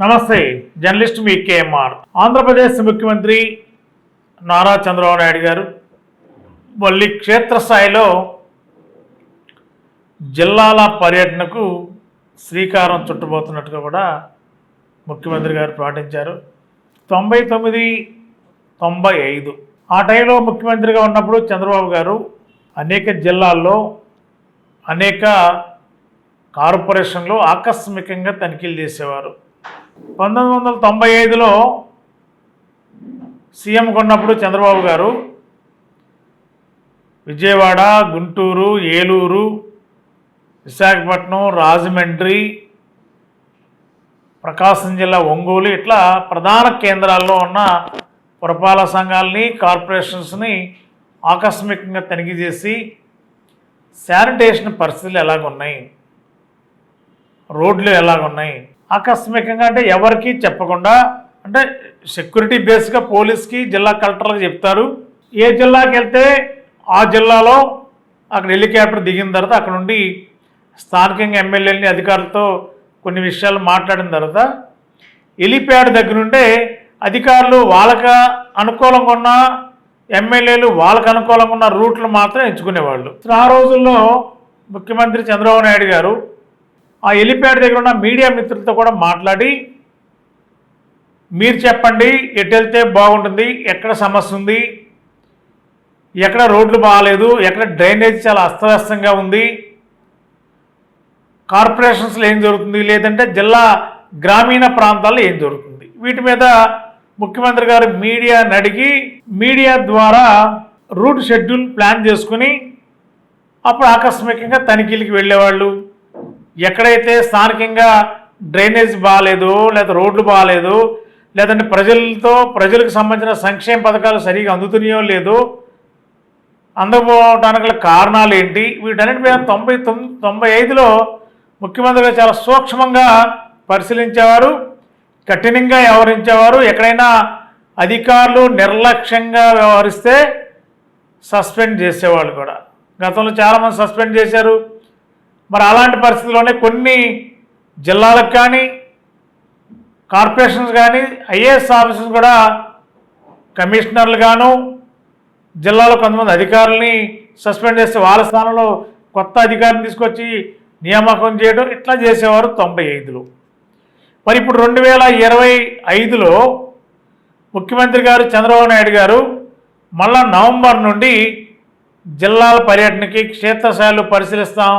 నమస్తే, జర్నలిస్ట్ మీ కేఎంఆర్. ఆంధ్రప్రదేశ్ ముఖ్యమంత్రి నారా చంద్రబాబు నాయుడు గారు మళ్ళీ క్షేత్రస్థాయిలో జిల్లాల పర్యటనకు శ్రీకారం చుట్టబోతున్నట్టుగా కూడా ముఖ్యమంత్రి గారు ప్రకటించారు. 99, 95 ఆ టైంలో ముఖ్యమంత్రిగా ఉన్నప్పుడు చంద్రబాబు గారు అనేక జిల్లాల్లో అనేక కార్పొరేషన్లు ఆకస్మికంగా తనిఖీలు చేసేవారు. 1995లో సీఎం కొన్నప్పుడు చంద్రబాబు గారు విజయవాడ, గుంటూరు, ఏలూరు, విశాఖపట్నం, రాజమండ్రి, ప్రకాశం జిల్లా ఒంగోలు ఇట్లా ప్రధాన కేంద్రాల్లో ఉన్న పురపాలక సంఘాలని, కార్పొరేషన్స్ని ఆకస్మికంగా తనిఖీ చేసి శానిటేషన్ పరిస్థితులు ఎలాగున్నాయి, రోడ్లు ఎలాగున్నాయి, ఆకస్మికంగా అంటే ఎవరికి చెప్పకుండా, అంటే సెక్యూరిటీ బేస్గా పోలీస్కి, జిల్లా కలెక్టర్లకు చెప్తారు. ఏ జిల్లాకి వెళ్తే ఆ జిల్లాలో అక్కడ హెలికాప్టర్ దిగిన తర్వాత అక్కడ నుండి స్థానికంగా ఎమ్మెల్యేలని అధికారులతో కొన్ని విషయాలు మాట్లాడిన తర్వాత హెలిప్యాడ్ దగ్గర ఉంటే అధికారులు వాళ్ళకి అనుకూలంగా ఉన్న, ఎమ్మెల్యేలు వాళ్ళకు అనుకూలంగా ఉన్న రూట్లు మాత్రం ఎంచుకునేవాళ్ళు. ఆ రోజుల్లో ముఖ్యమంత్రి చంద్రబాబు నాయుడు గారు ఆ హెలిప్యాడ్ దగ్గర ఉన్న మీడియా మిత్రులతో కూడా మాట్లాడి, మీరు చెప్పండి ఎటు వెళ్తే బాగుంటుంది, ఎక్కడ సమస్య ఉంది, ఎక్కడ రోడ్లు బాగాలేదు, ఎక్కడ డ్రైనేజ్ చాలా అస్తవ్యస్తంగా ఉంది, కార్పొరేషన్స్లో ఏం జరుగుతుంది, లేదంటే జిల్లా గ్రామీణ ప్రాంతాల్లో ఏం జరుగుతుంది, వీటి మీద ముఖ్యమంత్రి గారు మీడియాని అడిగి మీడియా ద్వారా రూట్ షెడ్యూల్ ప్లాన్ చేసుకుని అప్పుడు ఆకస్మికంగా తనిఖీలకి వెళ్ళేవాళ్ళు. ఎక్కడైతే స్థానికంగా డ్రైనేజ్ బాగాలేదు, లేదా రోడ్లు బాగాలేదు, లేదంటే ప్రజలకు సంబంధించిన సంక్షేమ పథకాలు సరిగా అందుతున్నాయో లేదో, అందకపోవడానికి కారణాలు ఏంటి, వీటన్నిటి మీద 95లో ముఖ్యమంత్రిగా చాలా సూక్ష్మంగా పరిశీలించేవారు, కఠినంగా వ్యవహరించేవారు. ఎక్కడైనా అధికారులు నిర్లక్ష్యంగా వ్యవహరిస్తే సస్పెండ్ చేసేవాళ్ళు కూడా. గతంలో చాలామంది సస్పెండ్ చేశారు. మరి అలాంటి పరిస్థితుల్లోనే కొన్ని జిల్లాలకు కానీ, కార్పొరేషన్స్ కానీ, ఐఏఎస్ ఆఫీసర్స్ కూడా కమిషనర్లు గాను, జిల్లాలో కొంతమంది అధికారులని సస్పెండ్ చేస్తే వాళ్ళ స్థానంలో కొత్త అధికారిని తీసుకొచ్చి నియామకం చేయడం ఇట్లా చేసేవారు 95లో. మరి ఇప్పుడు 2025లో ముఖ్యమంత్రి గారు చంద్రబాబు నాయుడు గారు మళ్ళా నవంబర్ నుండి జిల్లాల పర్యటనకి క్షేత్రస్థాయిలో పరిశీలిస్తాం,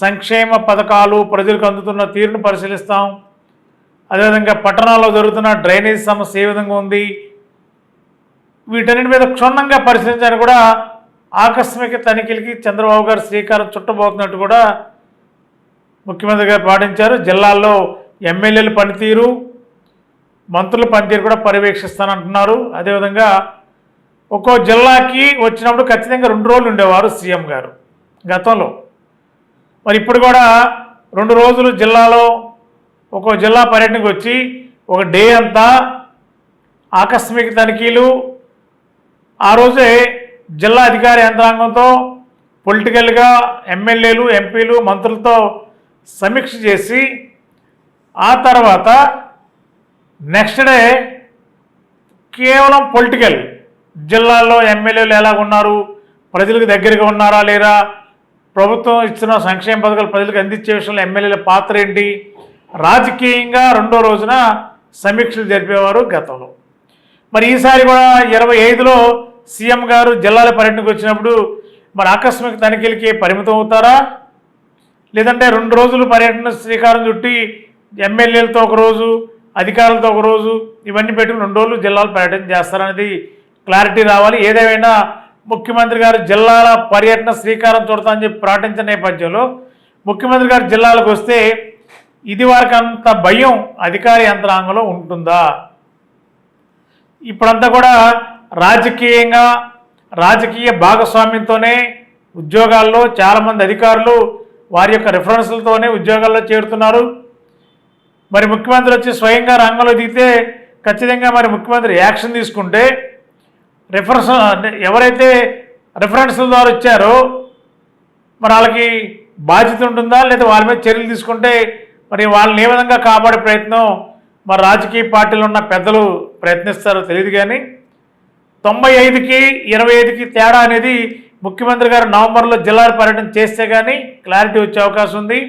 సంక్షేమ పథకాలు ప్రజలకు అందుతున్న తీరును పరిశీలిస్తాం, అదేవిధంగా పట్టణాల్లో జరుగుతున్న డ్రైనేజ్ సమస్య ఏ విధంగా ఉంది, వీటన్నిటి మీద క్షుణ్ణంగా పరిశీలించడానికి కూడా ఆకస్మిక తనిఖీలకి చంద్రబాబు గారు శ్రీకారం చుట్టబోతున్నట్టు కూడా ముఖ్యమంత్రి గారు పాటించారు. జిల్లాల్లో ఎమ్మెల్యేల పనితీరు, మంత్రుల పనితీరు కూడా పర్యవేక్షిస్తానంటున్నారు. అదేవిధంగా ఒక్కో జిల్లాకి వచ్చినప్పుడు ఖచ్చితంగా 2 రోజులు ఉండేవారు సీఎం గారు గతంలో. మరి ఇప్పుడు కూడా 2 రోజులు జిల్లాలో ఒక్కో జిల్లా పర్యటనకు వచ్చి ఒక డే అంతా ఆకస్మిక తనిఖీలు, ఆ రోజే జిల్లా అధికార యంత్రాంగంతో పొలిటికల్గా ఎమ్మెల్యేలు, ఎంపీలు, మంత్రులతో సమీక్ష చేసి ఆ తర్వాత నెక్స్ట్ డే కేవలం పొలిటికల్, జిల్లాల్లో ఎమ్మెల్యేలు ఎలాగున్నారు, ప్రజలకు దగ్గరగా ఉన్నారా లేరా, ప్రభుత్వం ఇస్తున్న సంక్షేమ పథకాలు ప్రజలకు అందించే విషయంలో ఎమ్మెల్యేల పాత్ర ఏంటి, రాజకీయంగా 2వ రోజున సమీక్షలు జరిపేవారు గతంలో. మరి ఈసారి కూడా 25లో సీఎం గారు జిల్లాల పర్యటనకు వచ్చినప్పుడు మరి ఆకస్మిక తనిఖీలకి పరిమితం అవుతారా, లేదంటే 2 రోజులు పర్యటన శ్రీకారం చుట్టి ఎమ్మెల్యేలతో ఒక రోజు, అధికారులతో ఒక రోజు, ఇవన్నీ పెట్టుకుని 2 రోజులు జిల్లాలు పర్యటన చేస్తారనేది క్లారిటీ రావాలి. ఏదేమైనా ముఖ్యమంత్రి గారు జిల్లాల పర్యటన శ్రీకారం చుడతామని చెప్పి ప్రకటించిన నేపథ్యంలో ముఖ్యమంత్రి గారు జిల్లాలకు వస్తే ఇది వరకు అంత భయం అధికార యంత్రాంగంలో ఉంటుందా? ఇప్పుడంతా కూడా రాజకీయ భాగస్వామ్యంతోనే ఉద్యోగాల్లో చాలామంది అధికారులు వారి యొక్క రిఫరెన్స్లతోనే ఉద్యోగాల్లో చేరుతున్నారు. మరి ముఖ్యమంత్రి వచ్చి స్వయంగా రంగంలో దిగితే ఖచ్చితంగా మరి ముఖ్యమంత్రి యాక్షన్ తీసుకుంటే ఎవరైతే రిఫరెన్స్ల ద్వారా వచ్చారో మరి వాళ్ళకి బాధ్యత ఉంటుందా, లేదా వాళ్ళ మీద చర్యలు తీసుకుంటే మరి వాళ్ళని ఏ విధంగా కాపాడే ప్రయత్నం మరి రాజకీయ పార్టీలు ఉన్న పెద్దలు ప్రయత్నిస్తారో తెలియదు. కానీ 95కి 25కి తేడా అనేది ముఖ్యమంత్రి గారు నవంబర్లో జిల్లాల పర్యటన చేస్తే కానీ క్లారిటీ వచ్చే అవకాశం ఉంది.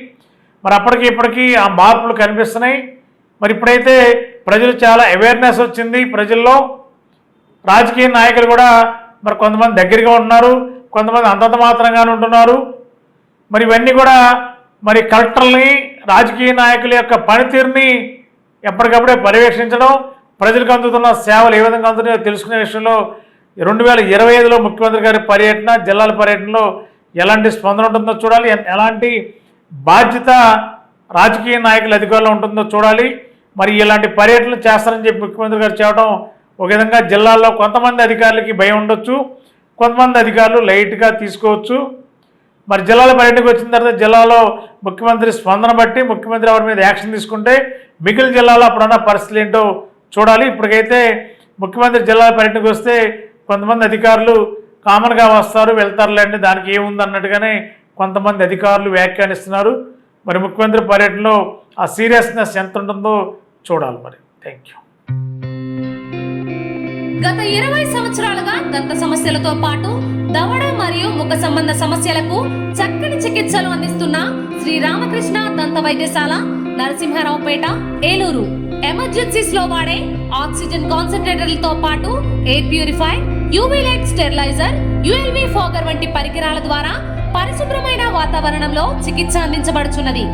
మరి అప్పటికి ఇప్పటికీ ఆ మార్పులు కనిపిస్తున్నాయి. మరి ఇప్పుడైతే ప్రజలు చాలా అవేర్నెస్ వచ్చింది ప్రజల్లో. రాజకీయ నాయకులు కూడా మరి కొంతమంది దగ్గరగా ఉంటున్నారు, కొంతమంది అంతంత మాత్రంగానే ఉంటున్నారు. మరి ఇవన్నీ కూడా మరి కలెక్టర్ని, రాజకీయ నాయకుల యొక్క పనితీరుని ఎప్పటికప్పుడే పర్యవేక్షించడం, ప్రజలకు అందుతున్న సేవలు ఏ విధంగా అందుతున్నాయో తెలుసుకునే విషయంలో 2025లో ముఖ్యమంత్రి గారి పర్యటన, జిల్లాల పర్యటనలో ఎలాంటి స్పందన ఉంటుందో చూడాలి. ఎలాంటి బాధ్యత రాజకీయ నాయకుల అధికారులు ఉంటుందో చూడాలి. మరి ఇలాంటి పర్యటనలు చేస్తారని చెప్పి ముఖ్యమంత్రి గారు చెప్పడం ఒక విధంగా జిల్లాల్లో కొంతమంది అధికారులకి భయం ఉండొచ్చు, కొంతమంది అధికారులు లైట్గా తీసుకోవచ్చు. మరి జిల్లాల పర్యటనకు వచ్చిన తర్వాత జిల్లాలో ముఖ్యమంత్రి స్పందన బట్టి ముఖ్యమంత్రి ఎవరి మీద యాక్షన్ తీసుకుంటే మిగిలిన జిల్లాలో అప్పుడున్న పరిస్థితులు ఏంటో చూడాలి. ఇప్పటికైతే ముఖ్యమంత్రి జిల్లాల పర్యటనకు వస్తే కొంతమంది అధికారులు కామన్గా వస్తారు వెళ్తారులేండి, దానికి ఏముంది అన్నట్టుగానే కొంతమంది అధికారులు వ్యాఖ్యానిస్తున్నారు. మరి ముఖ్యమంత్రి పర్యటనలో ఆ సీరియస్నెస్ ఎంత ఉంటుందో చూడాలి. మరి థ్యాంక్ యూ. గత 20 సంవత్సరాలుగా దంత సమస్యలతో పాటు దవడ మరియు ముఖ సంబంధ సమస్యలకు చక్కని చికిత్సలు అందిస్తున్న శ్రీ రామకృష్ణ దంత వైద్యశాల, నరసింహారావుపేట, ఏలూరు. ఎమర్జెన్సీస్ లో వాడే ఆక్సిజన్ కాన్సంట్రేటర్లతో పాటు air purify, UV light steriliser, ULV fogger వంటి పరికరాల ద్వారా పరిశుభ్రమైన వాతావరణంలో చికిత్స అందించబడుచున్నది.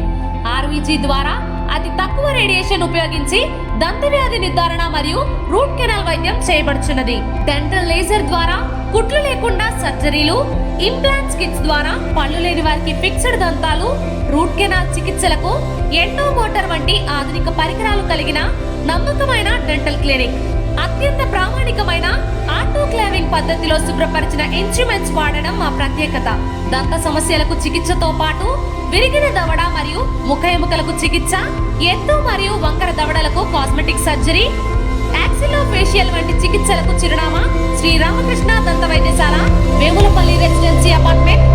ఆర్వీజీ ద్వారా అతి తక్కువ రేడియేషన్ ఉపయోగించి దంత వ్యాధి నిర్ధారణ మరియు రూట్ కెనాల్ వైద్యం చేయబడుచున్నది. డెంటల్ లేజర్ ద్వారా కుట్లు లేకుండా సర్జరీలు, ఇంప్లాంట్స్ కిట్స్ ద్వారా పళ్ళు లేని వారికి ఫిక్స్డ్ దంతాలు, రూట్ కెనాల్ చికిత్సలకు ఎండో మోటార్ వంటి ఆధునిక పరికరాలు కలిగిన నమ్మకమైన డెంటల్ క్లినిక్. అత్యంత ప్రామాణికమైన ఆటోక్లావింగ్ పద్ధతిలో శుభ్రపరిచిన ఇన్స్ట్రుమెంట్స్ వాడడం మా ప్రత్యేకత. దంత సమస్యలకు చికిత్సతో పాటు విరిగిన దవడ మరియు ముఖ ఎముకలకు చికిత్స, ఎత్తు మరియు వంకర దవడలకు కాస్మెటిక్ సర్జరీ, యాక్సిలోఫేషియల్ వంటి చికిత్సలకు చిరునామా శ్రీ రామకృష్ణ దంత వైద్యశాల, వేములపల్లి రెసిడెన్సీ అపార్ట్మెంట్,